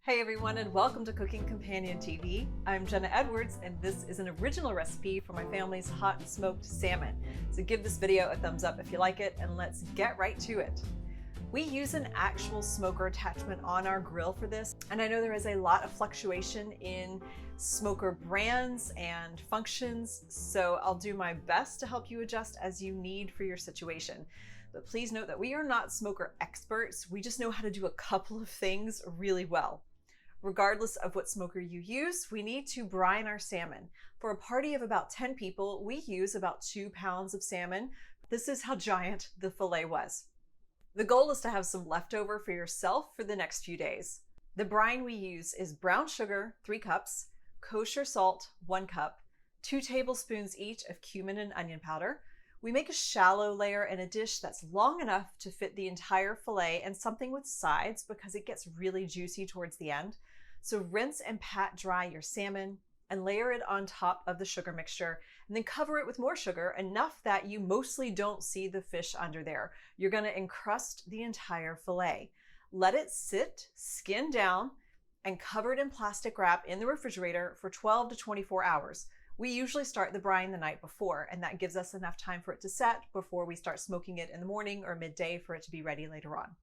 Hey everyone, and welcome to Cooking Companion TV. I'm Jenna Edwards, and this is an original recipe for my family's hot smoked salmon. So give this video a thumbs up if you like it, and let's get right to it. We use an actual smoker attachment on our grill for this, and I know there is a lot of fluctuation in smoker brands and functions, so I'll do my best to help you adjust as you need for your situation. But please note that we are not smoker experts. We just know how to do a couple of things really well. Regardless of what smoker you use, we need to brine our salmon. For a party of about 10 people, we use about 2 pounds of salmon. This is how giant the fillet was. The goal is to have some leftover for yourself for the next few days. The brine we use is brown sugar, 3 cups, kosher salt, 1 cup, 2 tablespoons each of cumin and onion powder. We make a shallow layer in a dish that's long enough to fit the entire fillet and something with sides because it gets really juicy towards the end. So rinse and pat dry your salmon and layer it on top of the sugar mixture, and then cover it with more sugar, enough that you mostly don't see the fish under there. You're going to encrust the entire fillet. Let it sit, skin down, and cover it in plastic wrap in the refrigerator for 12 to 24 hours. We usually start the brine the night before, and that gives us enough time for it to set before we start smoking it in the morning or midday for it to be ready later on.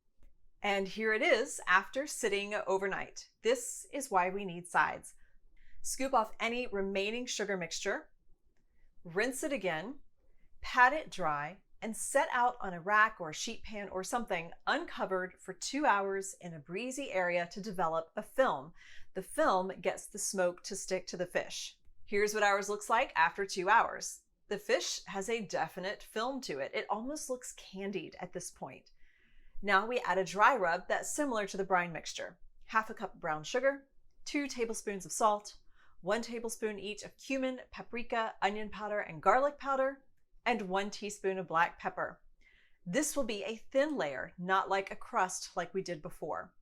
And here it is after sitting overnight. This is why we need sides. Scoop off any remaining sugar mixture, rinse it again, pat it dry, and set out on a rack or a sheet pan or something uncovered for 2 hours in a breezy area to develop a film. The film gets the smoke to stick to the fish. Here's what ours looks like after 2 hours. The fish has a definite film to it. It almost looks candied at this point. Now we add a dry rub that's similar to the brine mixture. 1/2 cup of brown sugar, 2 tablespoons of salt, 1 tablespoon each of cumin, paprika, onion powder, and garlic powder, and 1 teaspoon of black pepper. This will be a thin layer, not like a crust like we did before.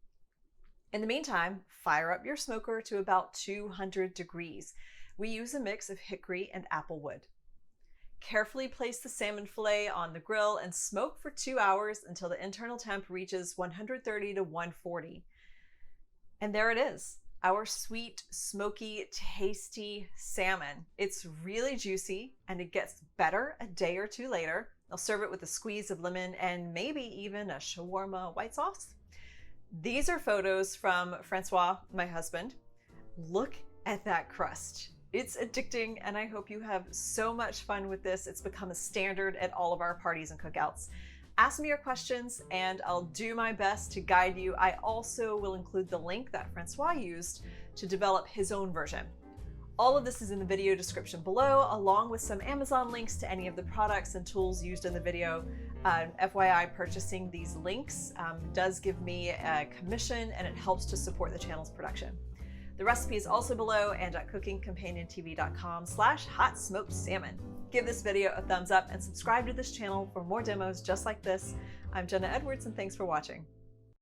In the meantime, fire up your smoker to about 200 degrees. We use a mix of hickory and apple wood. Carefully place the salmon fillet on the grill and smoke for 2 hours until the internal temp reaches 130 to 140. And there it is, our sweet, smoky, tasty salmon. It's really juicy, and it gets better a day or two later. I'll serve it with a squeeze of lemon and maybe even a shawarma white sauce. These are photos from Francois, my husband. Look at that crust. It's addicting, and I hope you have so much fun with this. It's become a standard at all of our parties and cookouts. Ask me your questions, and I'll do my best to guide you. I also will include the link that Francois used to develop his own version. All of this is in the video description below, along with some Amazon links to any of the products and tools used in the video. FYI, purchasing these links does give me a commission, and it helps to support the channel's production. The recipe is also below and at cookingcompaniontv.com/hot smoked salmon. Give this video a thumbs up and subscribe to this channel for more demos just like this. I'm Jenna Edwards, and thanks for watching.